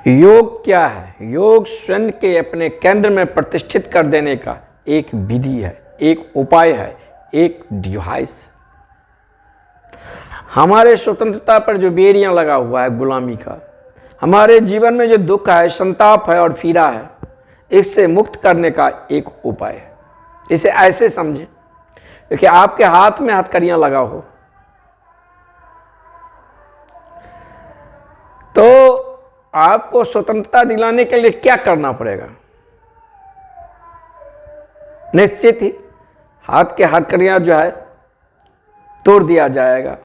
योग क्या है? योग स्वयं के अपने केंद्र में प्रतिष्ठित कर देने का एक विधि है, एक उपाय है, एक डिवाइस। हमारे स्वतंत्रता पर जो बेड़ियां लगा हुआ है गुलामी का, हमारे जीवन में जो दुख है, संताप है और पीड़ा है, इससे मुक्त करने का एक उपाय है। इसे ऐसे समझें क्योंकि आपके हाथ में हथकड़ियां लगा हो तो आपको स्वतंत्रता दिलाने के लिए क्या करना पड़ेगा? निश्चित ही हाथ के हथकड़ियां जो है तोड़ दिया जाएगा,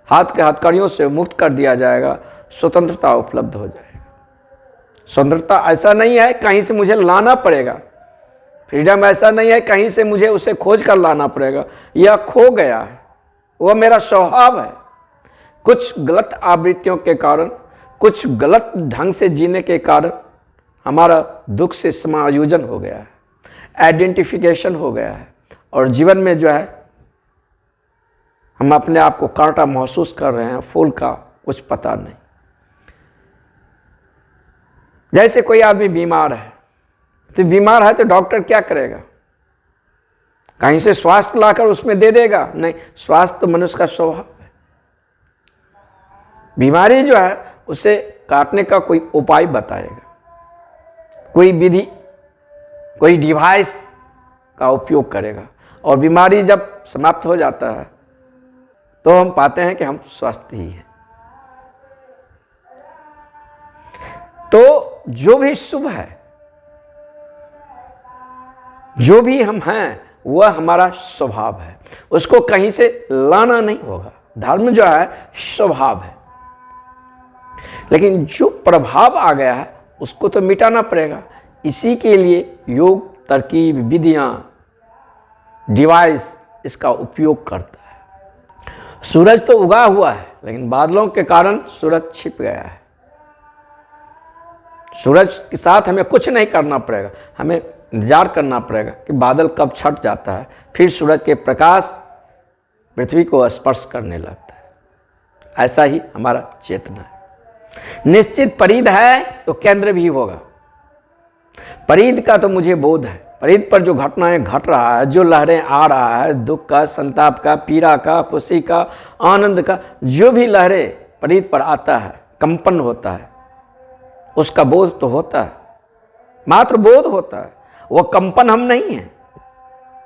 हाथ के हथकड़ियों से मुक्त कर दिया जाएगा, स्वतंत्रता उपलब्ध हो जाएगा। स्वतंत्रता ऐसा नहीं है कहीं से मुझे लाना पड़ेगा, फ्रीडम ऐसा नहीं है कहीं से मुझे उसे खोज कर लाना पड़ेगा। यह खो गया है, वह मेरा स्वभाव है। कुछ गलत आवृत्तियों के कारण, कुछ गलत ढंग से जीने के कारण हमारा दुख से समायोजन हो गया है, आइडेंटिफिकेशन हो गया है और जीवन में जो है हम अपने आप को कांटा महसूस कर रहे हैं, फूल का कुछ पता नहीं। जैसे कोई आदमी बीमार है, तो बीमार है तो डॉक्टर क्या करेगा? कहीं से स्वास्थ्य लाकर उसमें दे देगा? नहीं, स्वास्थ्य तो मनुष्य का स्वभाव है। बीमारी जो है उसे काटने का कोई उपाय बताएगा, कोई विधि, कोई डिवाइस का उपयोग करेगा और बीमारी जब समाप्त हो जाता है तो हम पाते हैं कि हम स्वस्थ ही हैं। तो जो भी शुभ है, जो भी हम हैं, वह हमारा स्वभाव है, उसको कहीं से लाना नहीं होगा। धर्म जो है स्वभाव है, लेकिन जो प्रभाव आ गया है उसको तो मिटाना पड़ेगा। इसी के लिए योग, तरकीब, विधियां, डिवाइस इसका उपयोग करता है। सूरज तो उगा हुआ है लेकिन बादलों के कारण सूरज छिप गया है। सूरज के साथ हमें कुछ नहीं करना पड़ेगा, हमें इंतजार करना पड़ेगा कि बादल कब छट जाता है, फिर सूरज के प्रकाश पृथ्वी को स्पर्श करने लगता है। ऐसा ही हमारा चेतना है। निश्चित परिध है तो केंद्र भी होगा। परिध का तो मुझे बोध है, परिध पर जो घटनाएं घट रहा है, जो लहरें आ रहा है, दुख का, संताप का, पीड़ा का, खुशी का, आनंद का, जो भी लहरें परिध पर आता है, कंपन होता है, उसका बोध तो होता है, मात्र बोध होता है। वह कंपन हम नहीं है,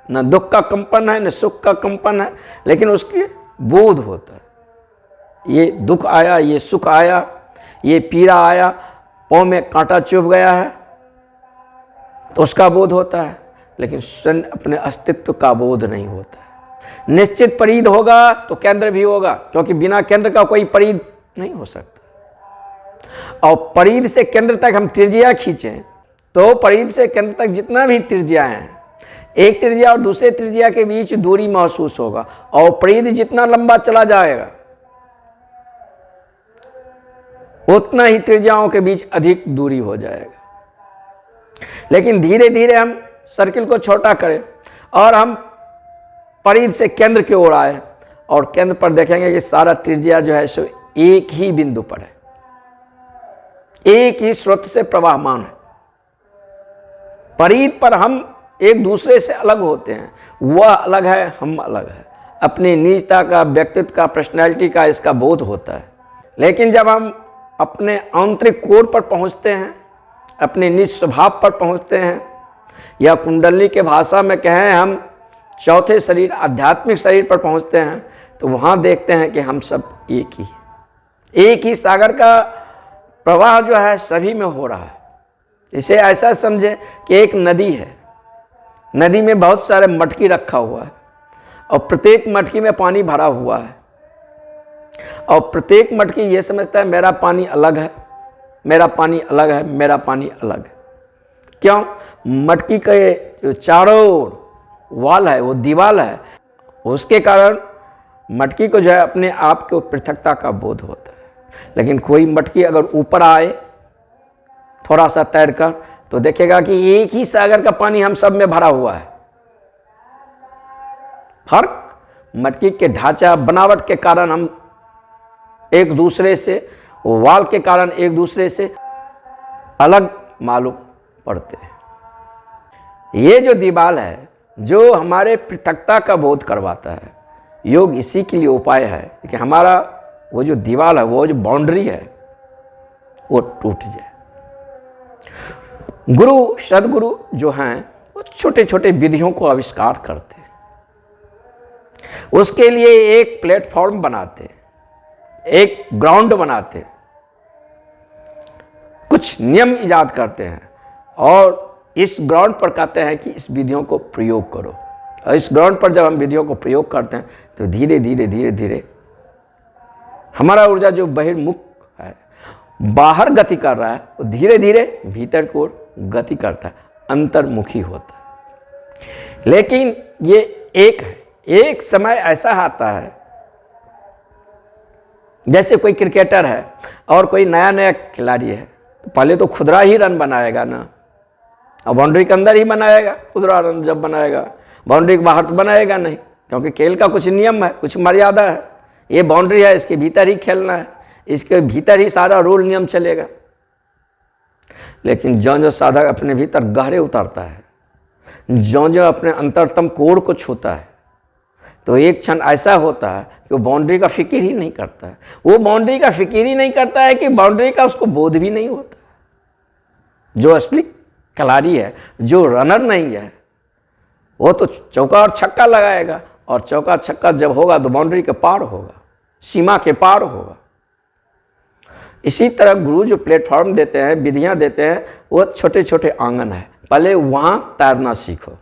न दुख का कंपन है न सुख का कंपन है, लेकिन उसके बोध होता है। ये दुख आया, ये सुख आया, ये पीड़ा आया, पाँव में कांटा चुभ गया है तो उसका बोध होता है, लेकिन स्वयं अपने अस्तित्व का बोध नहीं होता है। निश्चित परिध होगा तो केंद्र भी होगा, क्योंकि बिना केंद्र का कोई परिध नहीं हो सकता। और परिध से केंद्र तक हम त्रिज्या खींचें तो परिध से केंद्र तक जितना भी त्रिज्याएं हैं, एक त्रिज्या और दूसरे त्रिज्या के बीच दूरी महसूस होगा और परिध जितना लंबा चला जाएगा उतना ही त्रिज्याओं के बीच अधिक दूरी हो जाएगा। लेकिन धीरे धीरे हम सर्किल को छोटा करें और हम परिध से केंद्र की ओर आए और केंद्र पर देखेंगे कि सारा त्रिज्या जो है सो एक ही बिंदु पर है, एक ही स्रोत से प्रवाहमान है। परिध पर हम एक दूसरे से अलग होते हैं, वह अलग है, हम अलग है। अपनी निजता का, व्यक्तित्व का, पर्सनैलिटी का इसका बोध होता है। लेकिन जब हम अपने आंतरिक कोर पर पहुंचते हैं, अपने निज स्वभाव पर पहुंचते हैं, या कुंडली के भाषा में कहें हम चौथे शरीर, आध्यात्मिक शरीर पर पहुंचते हैं, तो वहां देखते हैं कि हम सब एक ही सागर का प्रवाह जो है सभी में हो रहा है। इसे ऐसा समझे कि एक नदी है, नदी में बहुत सारे मटकी रखा हुआ है और प्रत्येक मटकी में पानी भरा हुआ है और प्रत्येक मटकी ये समझता है मेरा पानी अलग है, मेरा पानी अलग है, मेरा पानी अलग है। क्यों? मटकी के जो चारों ओर वाल है, वो दीवार है, उसके कारण मटकी को जो है अपने आप के पृथकता का बोध होता है। लेकिन कोई मटकी अगर ऊपर आए थोड़ा सा तैरकर तो देखेगा कि एक ही सागर का पानी हम सब में भरा हुआ है। फर्क मटकी के ढांचा, बनावट के कारण हम एक दूसरे से, वाल के कारण एक दूसरे से अलग मालूम पड़ते हैं। ये जो दीवार है जो हमारे पृथकता का बोध करवाता है, योग इसी के लिए उपाय है कि हमारा वो जो दीवार है, वो जो बाउंड्री है, वो टूट जाए। गुरु, सदगुरु जो हैं वो छोटे छोटे विधियों को आविष्कार करते हैं, उसके लिए एक प्लेटफॉर्म बनाते, एक ग्राउंड बनाते, कुछ नियम इजाद करते हैं और इस ग्राउंड पर कहते हैं कि इस विधियों को प्रयोग करो। और इस ग्राउंड पर जब हम विधियों को प्रयोग करते हैं तो धीरे धीरे धीरे धीरे हमारा ऊर्जा जो बहिर्मुख है, बाहर गति कर रहा है, वो धीरे धीरे भीतर की ओर गति करता है, अंतर्मुखी होता है। लेकिन ये एक है, एक समय ऐसा आता है जैसे कोई क्रिकेटर है और कोई नया नया खिलाड़ी है, तो पहले तो खुदरा ही रन बनाएगा ना, और बाउंड्री के अंदर ही बनाएगा। खुदरा रन जब बनाएगा, बाउंड्री के बाहर तो बनाएगा नहीं, क्योंकि खेल का कुछ नियम है, कुछ मर्यादा है। ये बाउंड्री है, इसके भीतर ही खेलना है, इसके भीतर ही सारा रूल नियम चलेगा। लेकिन ज्यों ज्यों साधक अपने भीतर गहरे उतरता है, ज्यों ज्यों अपने अंतरतम कोर को छूता है, तो एक क्षण ऐसा होता है कि वो बाउंड्री का फिक्र ही नहीं करता है। वो बाउंड्री का फिक्र ही नहीं करता है कि बाउंड्री का उसको बोध भी नहीं होता। जो असली खिलाड़ी है, जो रनर नहीं है, वो तो चौका और छक्का लगाएगा, और चौका छक्का जब होगा तो बाउंड्री के पार होगा, सीमा के पार होगा। इसी तरह गुरु जो प्लेटफॉर्म देते हैं, विधियां देते हैं, वो छोटे छोटे आंगन है। पहले वहाँ तैरना सीखो।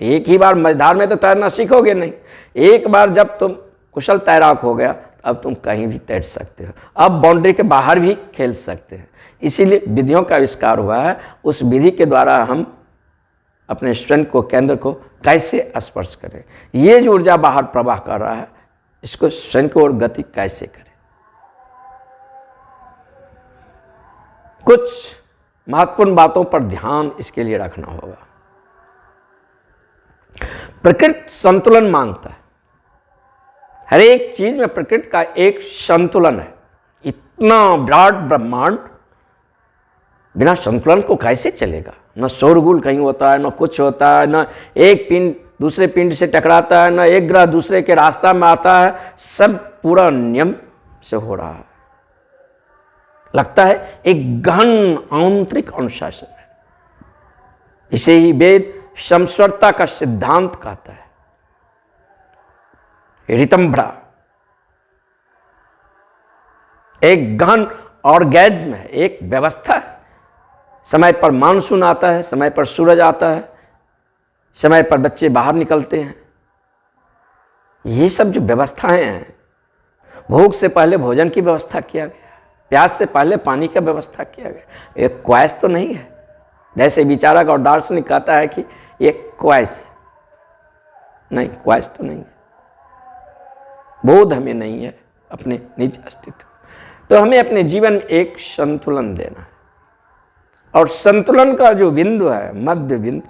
एक ही बार मझधार में तो तैरना सीखोगे नहीं। एक बार जब तुम कुशल तैराक हो गया, अब तुम कहीं भी तैर सकते हो, अब बाउंड्री के बाहर भी खेल सकते हैं। इसीलिए विधियों का आविष्कार हुआ है। उस विधि के द्वारा हम अपने स्वयं को, केंद्र को कैसे स्पर्श करें, ये जो ऊर्जा बाहर प्रवाह कर रहा है, इसको स्वयं की ओर गति कैसे करें। कुछ महत्वपूर्ण बातों पर ध्यान इसके लिए रखना होगा। प्रकृति संतुलन मांगता है। हर एक चीज में प्रकृति का एक संतुलन है। इतना विराट ब्रह्मांड बिना संतुलन को कैसे चलेगा? न शोरगुल कहीं होता है, न कुछ होता है, न एक पिंड दूसरे पिंड से टकराता है, न एक ग्रह दूसरे के रास्ता में आता है। सब पूरा नियम से हो रहा है। लगता है एक गहन आंतरिक अनुशासन है। इसे ही वेद समस्वरता का सिद्धांत कहता है। ऋतंभरा एक गहन ऑर्गेज्म है, एक व्यवस्था है। समय पर मानसून आता है, समय पर सूरज आता है, समय पर बच्चे बाहर निकलते हैं। ये सब जो व्यवस्थाएं हैं, भूख से पहले भोजन की व्यवस्था किया गया, प्यास से पहले पानी की व्यवस्था किया गया। एक क्वाइस तो नहीं है, जैसे विचारक और दार्शनिक कहता है कि ये क्वाइस नहीं, क्वाइस तो नहीं है। बोध हमें नहीं है अपने निज अस्तित्व। तो हमें अपने जीवन में एक संतुलन देना है, और संतुलन का जो बिंदु है, मध्य बिंदु,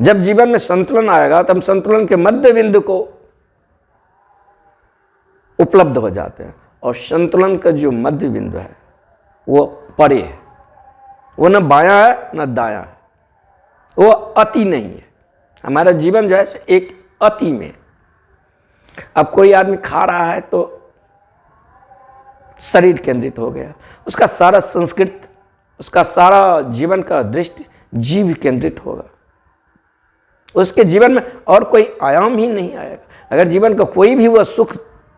जब जीवन में संतुलन आएगा तो हम संतुलन के मध्य बिंदु को उपलब्ध हो जाते हैं। और संतुलन का जो मध्य बिंदु है वो परे है, वो न बायां है न दायां है, वो अति नहीं है। हमारा जीवन जो है एक अति में। अब कोई आदमी खा रहा है तो शरीर केंद्रित हो गया, उसका सारा संस्कृत, उसका सारा जीवन का दृष्टि जीव केंद्रित होगा। उसके जीवन में और कोई आयाम ही नहीं आएगा। अगर जीवन का कोई भी वह सुख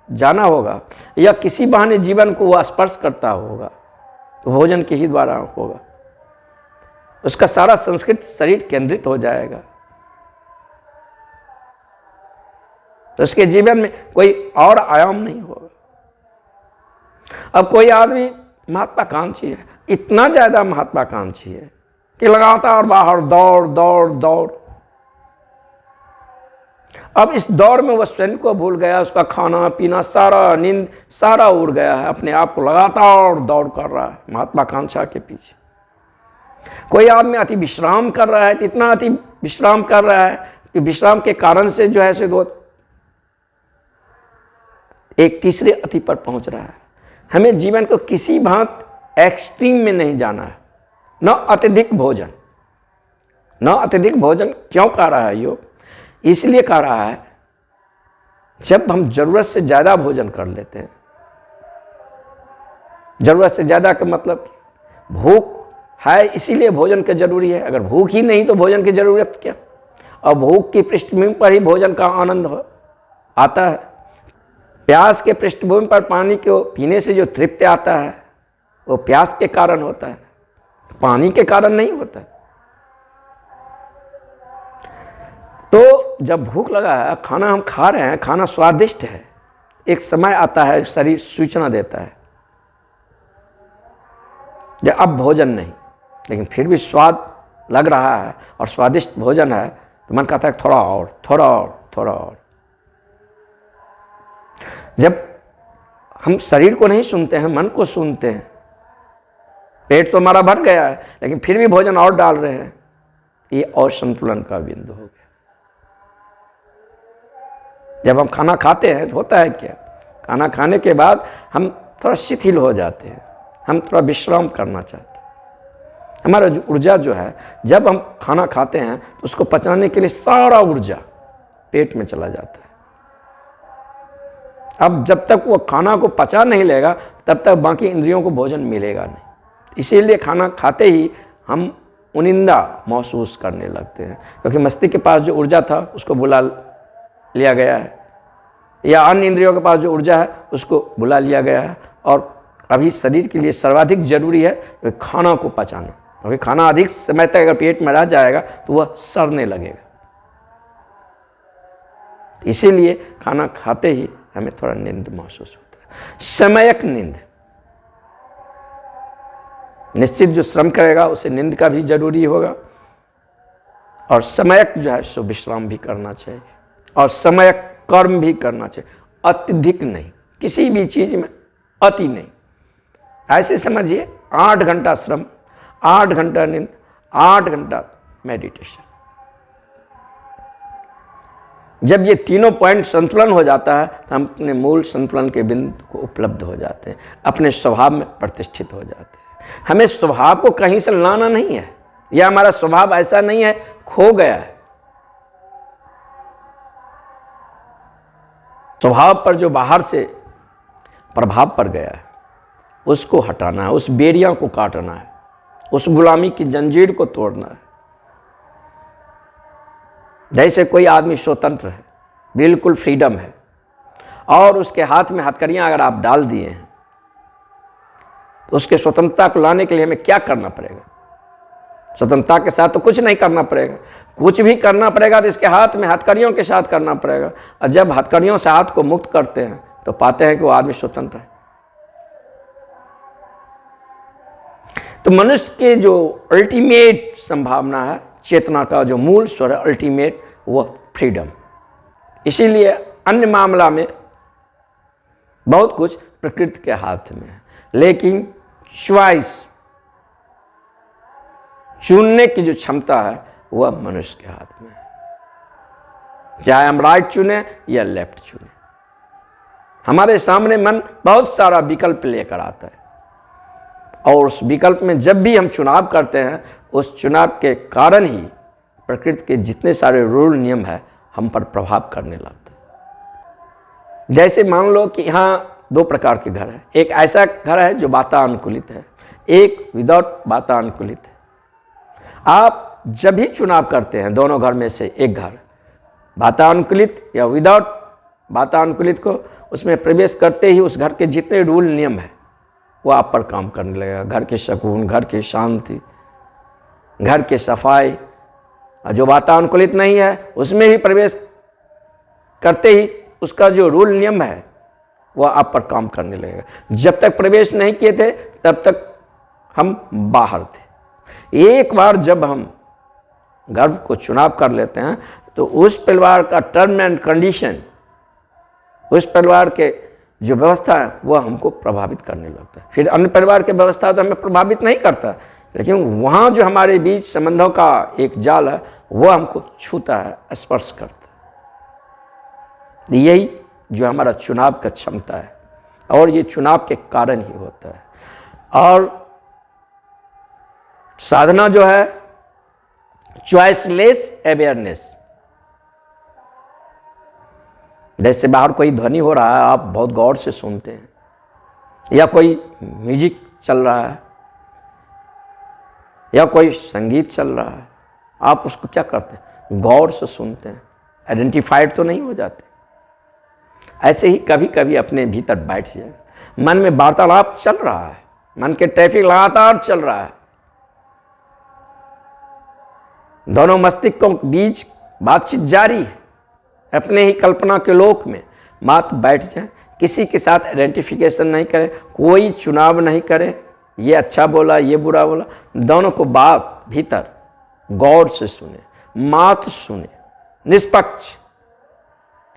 जाना होगा या किसी बहाने जीवन को वह स्पर्श करता होगा तो भोजन के ही द्वारा होगा। उसका सारा संस्कृत शरीर केंद्रित हो जाएगा, तो उसके जीवन में कोई और आयाम नहीं होगा। अब कोई आदमी महत्वाकांक्षी है, इतना ज्यादा महत्वाकांक्षी है कि लगातार बाहर दौड़ दौड़ दौड़। अब इस दौड़ में वह स्वयं को भूल गया, उसका खाना पीना सारा, नींद सारा उड़ गया है, अपने आप को लगातार दौड़ कर रहा है महत्वाकांक्षा के पीछे। कोई आदमी अति विश्राम कर रहा है, इतना अति विश्राम कर रहा है कि विश्राम के कारण से जो है सो वो एक तीसरे अति पर पहुंच रहा है। हमें जीवन को किसी भांत एक्सट्रीम में नहीं जाना है, न अत्यधिक भोजन। न अत्यधिक भोजन क्यों कह रहा है योग? इसलिए कह रहा है जब हम जरूरत से ज़्यादा भोजन कर लेते हैं, जरूरत से ज़्यादा का मतलब भूख है इसीलिए भोजन का जरूरी है, अगर भूख ही नहीं तो भोजन की जरूरत क्या? और भूख की पृष्ठभूमि पर ही भोजन का आनंद आता है। प्यास के पृष्ठभूमि पर पानी को पीने से जो तृप्ति आता है वो प्यास के कारण होता है, पानी के कारण नहीं होता। तो जब भूख लगा है, खाना हम खा रहे हैं, खाना स्वादिष्ट है, एक समय आता है शरीर सूचना देता है जो अब भोजन नहीं, लेकिन फिर भी स्वाद लग रहा है और स्वादिष्ट भोजन है तो मन कहता है थोड़ा और, थोड़ा और, थोड़ा और। जब हम शरीर को नहीं सुनते हैं, मन को सुनते हैं, पेट तो हमारा भर गया है लेकिन फिर भी भोजन और डाल रहे हैं, ये असंतुलन का बिंदु हो गया। जब हम खाना खाते हैं तो होता है क्या, खाना खाने के बाद हम थोड़ा शिथिल हो जाते हैं, हम थोड़ा विश्राम करना चाहते हैं। हमारा जो ऊर्जा जो है, जब हम खाना खाते हैं तो उसको पचाने के लिए सारा ऊर्जा पेट में चला जाता है। अब जब तक वो खाना को पचा नहीं लेगा तब तक बाकी इंद्रियों को भोजन मिलेगा नहीं। इसीलिए खाना खाते ही हम उनिंदा महसूस करने लगते हैं, क्योंकि मस्तिष्क के पास जो ऊर्जा था उसको बुला लिया गया है, या अन्य इंद्रियों के पास जो ऊर्जा है उसको बुला लिया गया है। और अभी शरीर के लिए सर्वाधिक जरूरी है कि खाना को पचाना, क्योंकि खाना अधिक समय तक अगर पेट में रह जाएगा तो वह सड़ने लगेगा। इसीलिए खाना खाते ही हमें थोड़ा नींद महसूस होता है। समयक नींद, निश्चित जो श्रम करेगा उसे नींद का भी जरूरी होगा, और समयक जो है सो विश्राम भी करना चाहिए, और समयक कर्म भी करना चाहिए, अत्यधिक नहीं, किसी भी चीज में अति नहीं। ऐसे समझिए 8 घंटा श्रम, 8 घंटा नींद, 8 घंटा मेडिटेशन। जब ये तीनों पॉइंट संतुलन हो जाता है तो हम अपने मूल संतुलन के बिंदु को उपलब्ध हो जाते हैं, अपने स्वभाव में प्रतिष्ठित हो जाते हैं। हमें स्वभाव को कहीं से लाना नहीं है, या हमारा स्वभाव ऐसा नहीं है खो गया है। स्वभाव पर जो बाहर से प्रभाव पड़ गया है उसको हटाना है, उस बेड़ियां को काटना है, उस गुलामी की जंजीर को तोड़ना है। जैसे कोई आदमी स्वतंत्र है, बिल्कुल फ्रीडम है, और उसके हाथ में हथकड़ियां अगर आप डाल दिए हैं तो उसके स्वतंत्रता को लाने के लिए हमें क्या करना पड़ेगा? स्वतंत्रता के साथ तो कुछ नहीं करना पड़ेगा, कुछ भी करना पड़ेगा तो इसके हाथ में हथकड़ियों के साथ करना पड़ेगा। और जब हथकड़ियों से हाथ को मुक्त करते हैं तो पाते हैं कि वो आदमी स्वतंत्र है। तो मनुष्य के जो अल्टीमेट संभावना है, चेतना का जो मूल स्वर है अल्टीमेट, वह फ्रीडम। इसीलिए अन्य मामला में बहुत कुछ प्रकृति के हाथ में है, लेकिन चॉइस, चुनने की जो क्षमता है वह मनुष्य के हाथ में है। चाहे हम राइट चुने या लेफ्ट चुने, हमारे सामने मन बहुत सारा विकल्प लेकर आता है, और उस विकल्प में जब भी हम चुनाव करते हैं उस चुनाव के कारण ही प्रकृति के जितने सारे रूल नियम है हम पर प्रभाव करने लगते हैं। जैसे मान लो कि यहाँ 2 प्रकार के घर हैं, एक ऐसा घर है जो वातानुकूलित है, एक विदाउट वातानुकूलित है। आप जब भी चुनाव करते हैं दोनों घर में से एक घर, वातानुकूलित या विदाउट वातानुकूलित को, उसमें प्रवेश करते ही उस घर के जितने रूल नियम है वो आप पर काम करने लगेगा। घर के सुकून, घर की शांति, घर की सफाई। और जो वातानुकूलित नहीं है उसमें भी प्रवेश करते ही उसका जो रूल नियम है वह आप पर काम करने लगेगा। जब तक प्रवेश नहीं किए थे तब तक हम बाहर थे। एक बार जब हम घर को चुनाव कर लेते हैं तो उस परिवार का टर्म एंड कंडीशन, उस परिवार के जो व्यवस्था है वह हमको प्रभावित करने लगता है। फिर अन्य परिवार की व्यवस्था तो हमें प्रभावित नहीं करता, लेकिन वहाँ जो हमारे बीच संबंधों का एक जाल है वह हमको छूता है, स्पर्श करता है। यही जो हमारा चुनाव का क्षमता है, और ये चुनाव के कारण ही होता है। और साधना जो है चॉइसलेस अवेयरनेस। जैसे बाहर कोई ध्वनि हो रहा है, आप बहुत गौर से सुनते हैं, या कोई म्यूजिक चल रहा है या कोई संगीत चल रहा है, आप उसको क्या करते हैं? गौर से सुनते हैं, आइडेंटिफाइड तो नहीं हो जाते। ऐसे ही कभी कभी अपने भीतर बैठ जाए, मन में वार्तालाप चल रहा है, मन के ट्रैफिक लगातार चल रहा है, दोनों मस्तिष्कों के बीच बातचीत जारी है, अपने ही कल्पना के लोक में मात बैठ जाए, किसी के साथ आइडेंटिफिकेशन नहीं करें, कोई चुनाव नहीं करें, ये अच्छा बोला ये बुरा बोला, दोनों को बात भीतर गौर से सुने, मात सुने, निष्पक्ष।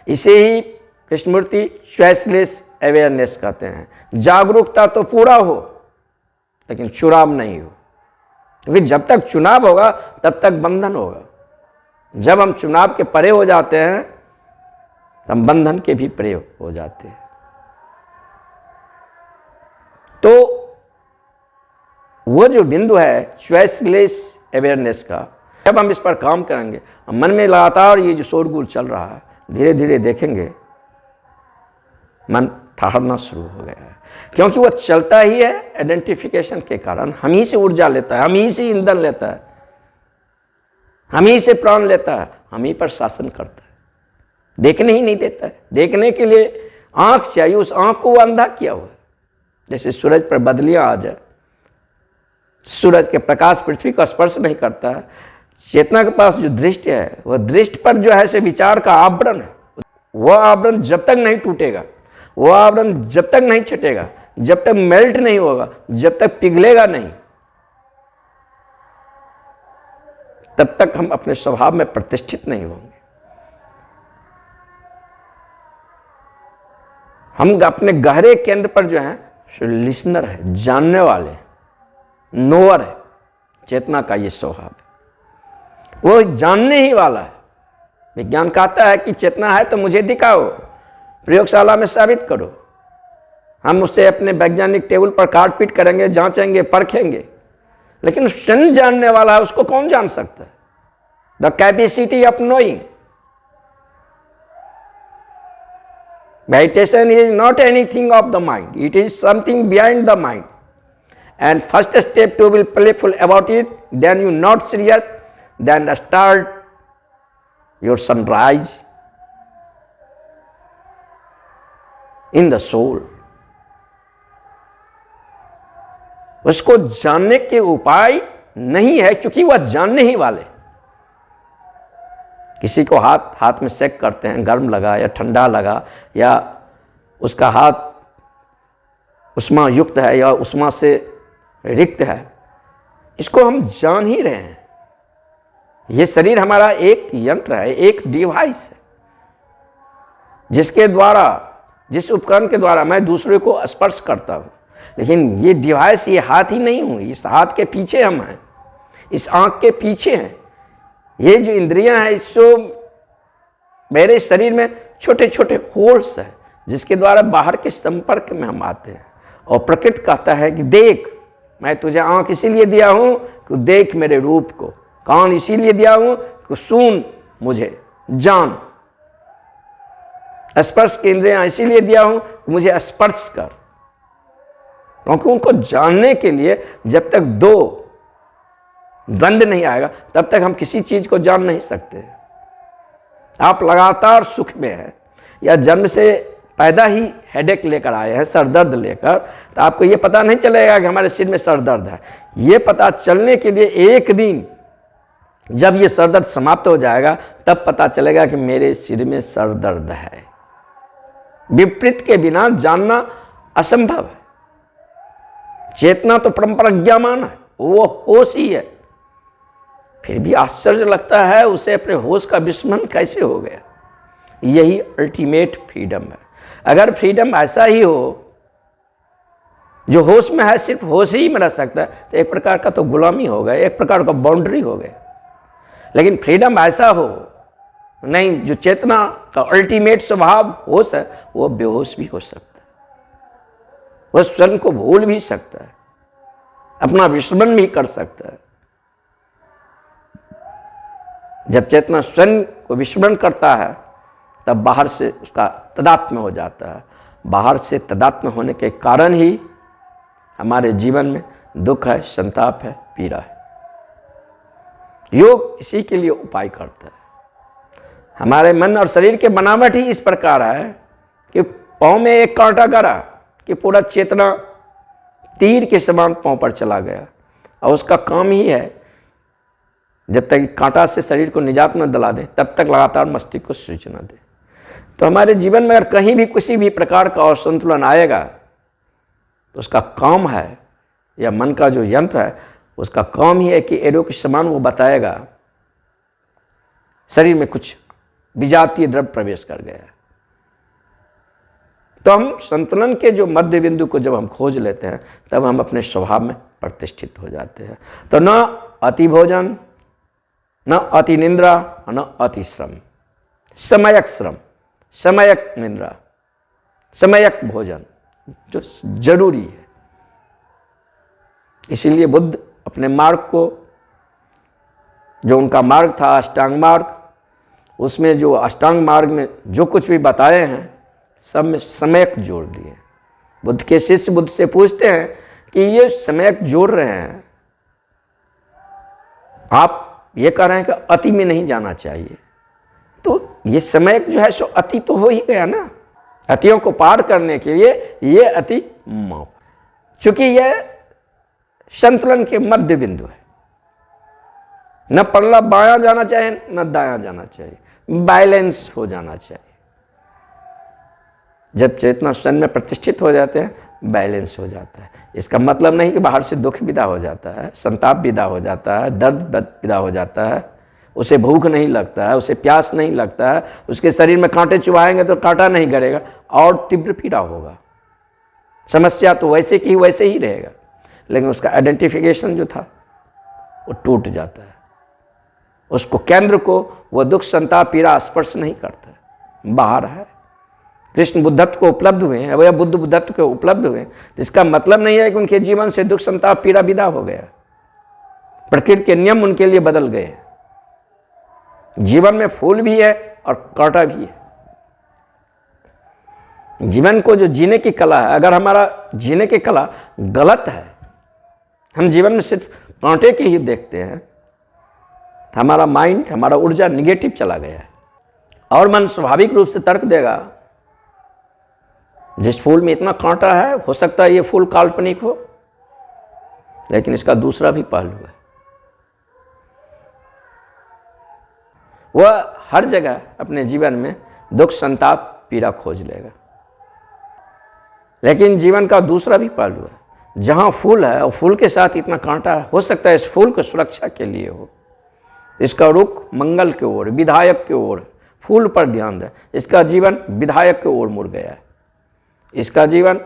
इसे ही कृष्णमूर्ति चॉइसलेस अवेयरनेस कहते हैं। जागरूकता तो पूरा हो लेकिन चुनाव नहीं हो, क्योंकि जब तक चुनाव होगा तब तक बंधन होगा। जब हम चुनाव के परे हो जाते हैं तब बंधन के भी परे हो जाते हैं। तो वो जो बिंदु है चॉइसलेस अवेयरनेस का, जब हम इस पर काम करेंगे, मन में लगातार ये जो शोरगुल चल रहा है, धीरे धीरे देखेंगे मन ठहरना शुरू हो गया है, क्योंकि वो चलता ही है आइडेंटिफिकेशन के कारण। हम ही से ऊर्जा लेता है, हम ही से ईंधन लेता है, हम ही से प्राण लेता है, हम ही पर शासन करता है, देखने ही नहीं देता है। देखने के लिए आंख चाहिए, उस आंख को वो अंधा किया हुआ है। जैसे सूरज पर बदलियां आ जाए, सूरज के प्रकाश पृथ्वी को स्पर्श नहीं करता है, चेतना के पास जो दृष्टि है, वह दृष्टि पर जो है से विचार का आवरण है, वह आवरण जब तक नहीं टूटेगा, वह आवरण जब तक नहीं छटेगा, जब तक मेल्ट नहीं होगा, जब तक पिघलेगा नहीं, तब तक हम अपने स्वभाव में प्रतिष्ठित नहीं होंगे। हम अपने गहरे केंद्र पर जो है लिसनर है, जानने वाले, नोअर है। चेतना का ये स्वभाव है, वो जानने ही वाला है। विज्ञान कहता है कि चेतना है तो मुझे दिखाओ, प्रयोगशाला में साबित करो। हम उससे अपने वैज्ञानिक टेबल पर काट पीट करेंगे, जांचेंगे, परखेंगे, लेकिन स्वयं जानने वाला है उसको कौन जान सकता है? The capacity of knowing. Meditation is not anything of the mind, it is something behind the mind. And first step to be playful about it, then you not serious, then start your sunrise in the soul. उसको जानने के उपाय नहीं है, क्योंकि वह जानने ही वाले। किसी को हाथ में सेक करते हैं, गर्म लगा या ठंडा लगा, या उसका हाथ उष्मा युक्त है या उष्मा से रिक्त है, इसको हम जान ही रहे हैं। ये शरीर हमारा एक यंत्र है, एक डिवाइस है, जिसके द्वारा, जिस उपकरण के द्वारा मैं दूसरे को स्पर्श करता हूँ। लेकिन ये डिवाइस, ये हाथ ही नहीं हूँ, इस हाथ के पीछे हम हैं, इस आँख के पीछे हैं। ये जो इंद्रियां हैं, इसको मेरे शरीर में छोटे छोटे होल्स हैं, जिसके द्वारा बाहर के संपर्क में हम आते हैं। और प्रकृति कहता है कि देख, मैं तुझे आंख इसीलिए दिया हूं कि देख मेरे रूप को, कान इसीलिए दिया हूं कि सुन मुझे, जान, स्पर्श के इंद्रियां इसीलिए दिया हूं कि मुझे स्पर्श कर। क्योंकि उनको जानने के लिए जब तक दो द्वंद्व नहीं आएगा, तब तक हम किसी चीज को जान नहीं सकते। आप लगातार सुख में हैं, या जन्म से पैदा ही हेडेक लेकर आए हैं, सर दर्द लेकर, तो आपको ये पता नहीं चलेगा कि हमारे सिर में सर दर्द है। ये पता चलने के लिए एक दिन जब ये सर दर्द समाप्त हो जाएगा, तब पता चलेगा कि मेरे सिर में सर दर्द है। विपरीत के बिना जानना असंभव है। चेतना तो परंपराज्ञामान है, वो होश ही है। फिर भी आश्चर्य लगता है उसे अपने होश का विस्मरण कैसे हो गया। यही अल्टीमेट फ्रीडम है। अगर फ्रीडम ऐसा ही हो, जो होश में है सिर्फ होश ही में रह सकता है, तो एक प्रकार का तो गुलामी हो गया, एक प्रकार का बाउंड्री हो गया। लेकिन फ्रीडम ऐसा हो नहीं, जो चेतना का अल्टीमेट स्वभाव होश है, वो बेहोश भी हो सकता है, वह स्वयं को भूल भी सकता है, अपना विस्मरण भी कर सकता है। जब चेतना स्वयं को विस्मरण करता है तब बाहर से उसका तादात्म्य हो जाता है। बाहर से तादात्म्य होने के कारण ही हमारे जीवन में दुख है, संताप है, पीड़ा है। योग इसी के लिए उपाय करता है। हमारे मन और शरीर के बनावट ही इस प्रकार है कि पाँव में एक कांटा गड़ा कि पूरा चेतना तीर के समान पाँव पर चला गया, और उसका काम ही है जब तक कांटा से शरीर को निजात न दिला दे तब तक लगातार मस्तिष्क को सूचना दे। तो हमारे जीवन में अगर कहीं भी किसी भी प्रकार का असंतुलन आएगा तो उसका काम है, या मन का जो यंत्र है उसका काम ही है कि एरो के समान वो बताएगा शरीर में कुछ विजातीय द्रव्य प्रवेश कर गया। तो हम संतुलन के जो मध्य बिंदु को जब हम खोज लेते हैं तब हम अपने स्वभाव में प्रतिष्ठित हो जाते हैं। तो न अति भोजन, न अति निंद्रा, न अति श्रम, समयक श्रम, समयक निंद्रा, समयक भोजन जो जरूरी है। इसीलिए बुद्ध अपने मार्ग को, जो उनका मार्ग था अष्टांग मार्ग, उसमें जो अष्टांग मार्ग में जो कुछ भी बताए हैं सब में समयक जोड़ दिए। बुद्ध के शिष्य बुद्ध से पूछते हैं कि ये समयक जोड़ रहे हैं, आप ये कह रहे हैं कि अति में नहीं जाना चाहिए, तो ये समयक जो है सो अति तो हो ही गया ना। अतियों को पार करने के लिए ये अति माप, चूंकि यह संतुलन के मध्य बिंदु है। न पल्ला बायां जाना चाहिए न दायां जाना चाहिए, बैलेंस हो जाना चाहिए। जब चेतना स्वयं में प्रतिष्ठित हो जाते हैं बैलेंस हो जाता है। इसका मतलब नहीं कि बाहर से दुख विदा हो जाता है, संताप विदा हो जाता है, दर्द विदा हो जाता है, उसे भूख नहीं लगता है, उसे प्यास नहीं लगता है, उसके शरीर में कांटे चुभाएंगे तो कांटा नहीं गड़ेगा और तीव्र पीड़ा होगा। समस्या तो वैसे की वैसे ही रहेगा, लेकिन उसका आइडेंटिफिकेशन जो था वो टूट जाता है। उसको केंद्र को वो दुख संताप पीड़ा स्पर्श नहीं करता, बाहर है। कृष्ण बुद्धत्व को उपलब्ध हुए हैं, वह बुद्ध बुद्धत्व को उपलब्ध हुए, जिसका मतलब नहीं है कि उनके जीवन से दुख संताप पीड़ा विदा हो गया। प्रकृति के नियम उनके लिए बदल गए। जीवन में फूल भी है और कांटा भी है। जीवन को जो जीने की कला है, अगर हमारा जीने की कला गलत है, हम जीवन में सिर्फ कांटे के ही देखते हैं, तो हमारा माइंड, हमारा ऊर्जा निगेटिव चला गया है। और मन स्वाभाविक रूप से तर्क देगा, जिस फूल में इतना कांटा है, हो सकता है ये फूल काल्पनिक हो, लेकिन इसका दूसरा भी पहलू है। वह हर जगह अपने जीवन में दुख संताप पीड़ा खोज लेगा, लेकिन जीवन का दूसरा भी पहलू है। जहाँ फूल है और फूल के साथ इतना कांटा है, हो सकता है इस फूल को सुरक्षा के लिए हो, इसका रुख मंगल की ओर, विधायक की ओर, फूल पर ध्यान दे। इसका जीवन विधायक की ओर मुड़ गया है। इसका जीवन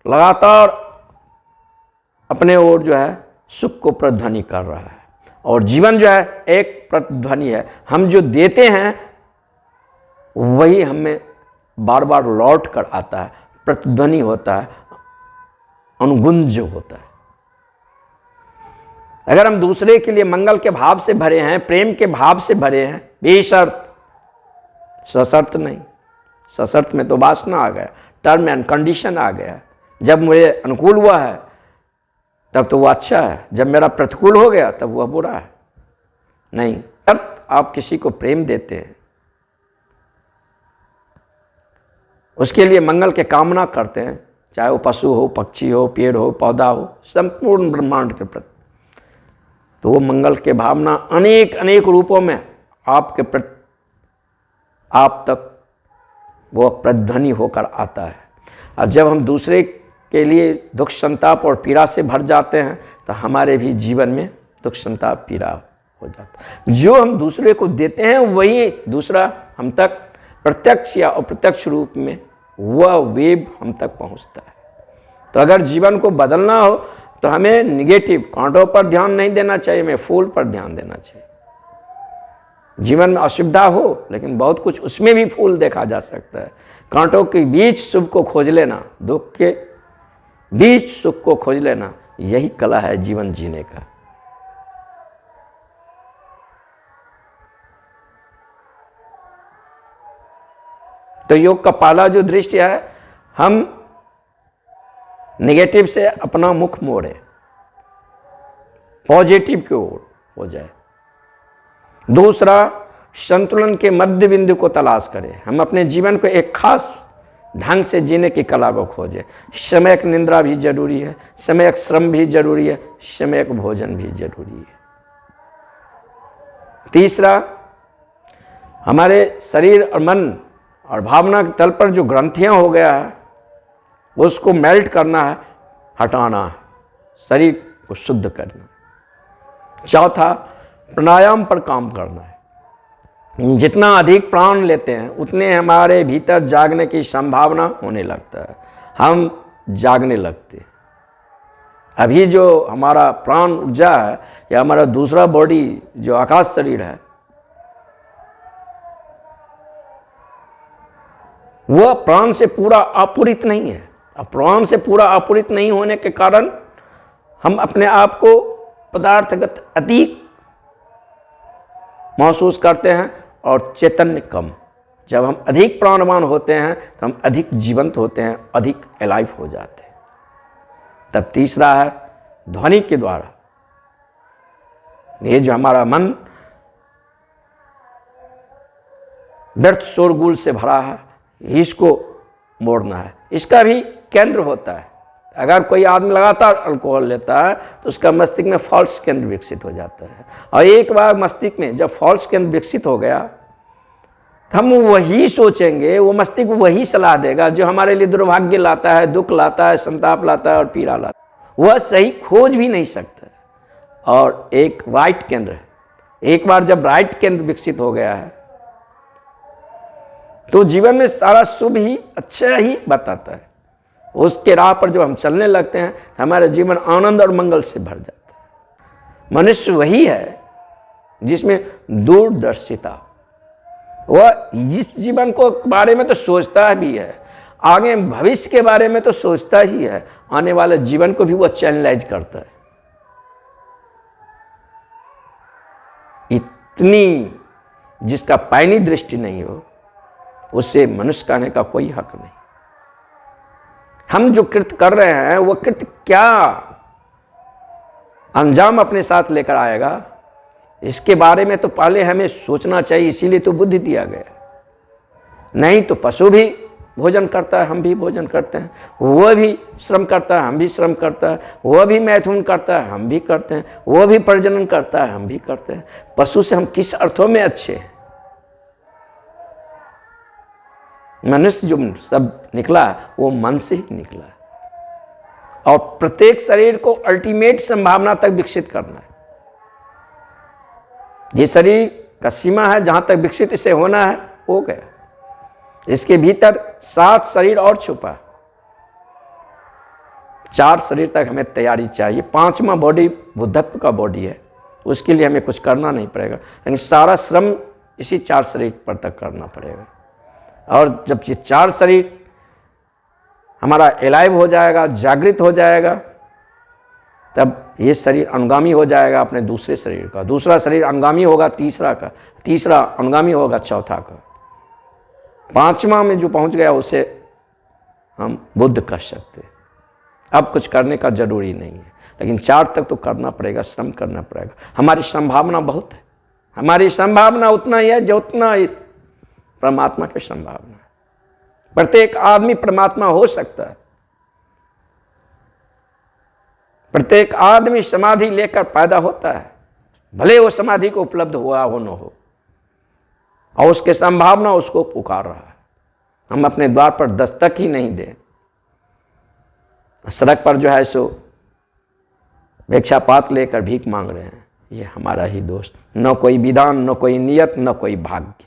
लगातार अपने ओर जो है सुख को प्रतिध्वनि कर रहा है, और जीवन जो है एक प्रतिध्वनि है। हम जो देते हैं वही हमें बार बार लौट कर आता है, प्रतिध्वनि होता है, अनुगुंज होता है। अगर हम दूसरे के लिए मंगल के भाव से भरे हैं, प्रेम के भाव से भरे हैं, बेशर्त, सशर्त नहीं। सशर्त में तो वासना आ गया, टर्म एंड कंडीशन आ गया। जब मुझे अनुकूल हुआ है तब तो वो अच्छा है, जब मेरा प्रतिकूल हो गया तब वह बुरा है। नहीं, तब आप किसी को प्रेम देते हैं, उसके लिए मंगल के कामना करते हैं, चाहे वो पशु हो, पक्षी हो, पेड़ हो, पौधा हो, संपूर्ण ब्रह्मांड के प्रति, तो वो मंगल के भावना अनेक अनेक रूपों में आपके प्रति, आप तक वो प्रतिध्वनि होकर आता है। और जब हम दूसरे के लिए दुख संताप और पीड़ा से भर जाते हैं तो हमारे भी जीवन में दुख संताप पीड़ा हो जाता है। जो हम दूसरे को देते हैं वही दूसरा हम तक प्रत्यक्ष या अप्रत्यक्ष रूप में वह वेव हम तक पहुंचता है। तो अगर जीवन को बदलना हो तो हमें निगेटिव कांटों पर ध्यान नहीं देना चाहिए, हमें फूल पर ध्यान देना चाहिए। जीवन में असुविधा हो लेकिन बहुत कुछ उसमें भी फूल देखा जा सकता है। कांटों के बीच सुख को खोज लेना, दुख के बीच सुख को खोज लेना, यही कला है जीवन जीने का। तो योग का पहला जो दृष्टि है, हम नेगेटिव से अपना मुख मोड़े, पॉजिटिव की ओर हो जाए। दूसरा, संतुलन के मध्य बिंदु को तलाश करें। हम अपने जीवन को एक खास ढंग से जीने की कला को खोजें। समयक निंद्रा भी जरूरी है, समयक श्रम भी जरूरी है, समयक भोजन भी जरूरी है। तीसरा, हमारे शरीर और मन और भावना के तल पर जो ग्रंथियां हो गया है उसको मेल्ट करना है, हटाना है, शरीर को शुद्ध करना। चौथा, प्राणायाम पर काम करना है। जितना अधिक प्राण लेते हैं उतने हमारे भीतर जागने की संभावना होने लगता है, हम जागने लगते हैं। अभी जो हमारा प्राण ऊर्जा है या हमारा दूसरा बॉडी जो आकाश शरीर है, वह प्राण से पूरा आपूरित नहीं है। अब प्राण से पूरा आपूरित नहीं होने के कारण हम अपने आप को पदार्थगत अधिक महसूस करते हैं और चैतन्य कम। जब हम अधिक प्राणवान होते हैं तो हम अधिक जीवंत होते हैं, अधिक अलाइव हो जाते हैं। तब तीसरा है ध्वनि के द्वारा, ये जो हमारा मन व्यर्थ शोरगुल से भरा है, इसको मोड़ना है। इसका भी केंद्र होता है। अगर कोई आदमी लगातार अल्कोहल लेता है तो उसका मस्तिष्क में फॉल्स केंद्र विकसित हो जाता है, और एक बार मस्तिष्क में जब फॉल्स केंद्र विकसित हो गया तो हम वही सोचेंगे, वो मस्तिष्क वही सलाह देगा जो हमारे लिए दुर्भाग्य लाता है, दुख लाता है, संताप लाता है और पीड़ा लाता है। वह सही खोज भी नहीं सकता। और एक राइट केंद्र है। एक बार जब राइट केंद्र विकसित हो गया है तो जीवन में सारा शुभ ही अच्छा ही बताता है। उसके राह पर जब हम चलने लगते हैं तो हमारा जीवन आनंद और मंगल से भर जाता है। मनुष्य वही है जिसमें दूरदर्शिता, वह इस जीवन को बारे में तो सोचता भी है, आगे भविष्य के बारे में तो सोचता ही है, आने वाले जीवन को भी वह चैनलाइज करता है। इतनी जिसका पैनी दृष्टि नहीं हो उससे मनुष्य कहने का कोई हक नहीं। हम जो कृत्य कर रहे हैं वो कृत्य क्या अंजाम अपने साथ लेकर आएगा, इसके बारे में तो पहले हमें सोचना चाहिए। इसीलिए तो बुद्धि दिया गया। नहीं तो पशु भी भोजन करता है, हम भी भोजन करते हैं, वह भी श्रम करता है, हम भी श्रम करता है, वह भी मैथुन करता है, हम भी करते हैं, वह भी प्रजनन करता है, हम भी करते हैं। पशु से हम किस अर्थों में अच्छे हैं? मनुष्य जो सब निकला वो मन से ही निकला है। और प्रत्येक शरीर को अल्टीमेट संभावना तक विकसित करना है। ये शरीर का सीमा है, जहां तक विकसित इसे होना है हो गया। इसके भीतर 7 शरीर और छुपा है। 4 शरीर तक हमें तैयारी चाहिए। 5वां बॉडी बुद्धत्व का बॉडी है, उसके लिए हमें कुछ करना नहीं पड़ेगा, लेकिन सारा श्रम इसी 4 शरीर पर तक करना पड़ेगा। और जब ये 4 शरीर हमारा एलाइव हो जाएगा, जागृत हो जाएगा, तब ये शरीर अनुगामी हो जाएगा अपने दूसरे शरीर का, दूसरा शरीर अनुगामी होगा तीसरा का, तीसरा अनुगामी होगा चौथा का, 5वां में जो पहुंच गया उसे हम बुद्ध कह सकते हैं। अब कुछ करने का जरूरी नहीं है, लेकिन 4 तक तो करना पड़ेगा, श्रम करना पड़ेगा। हमारी संभावना बहुत है। हमारी संभावना उतना ही है जो उतना परमात्मा की संभावना है। प्रत्येक आदमी परमात्मा हो सकता है। प्रत्येक आदमी समाधि लेकर पैदा होता है, भले वो समाधि को उपलब्ध हुआ हो न हो, और उसके संभावना उसको पुकार रहा है। हम अपने द्वार पर दस्तक ही नहीं दें, सड़क पर जो है सो भिक्षापात लेकर भीख मांग रहे हैं, ये हमारा ही दोष। न कोई विधान, न कोई नियत, न कोई भाग्य।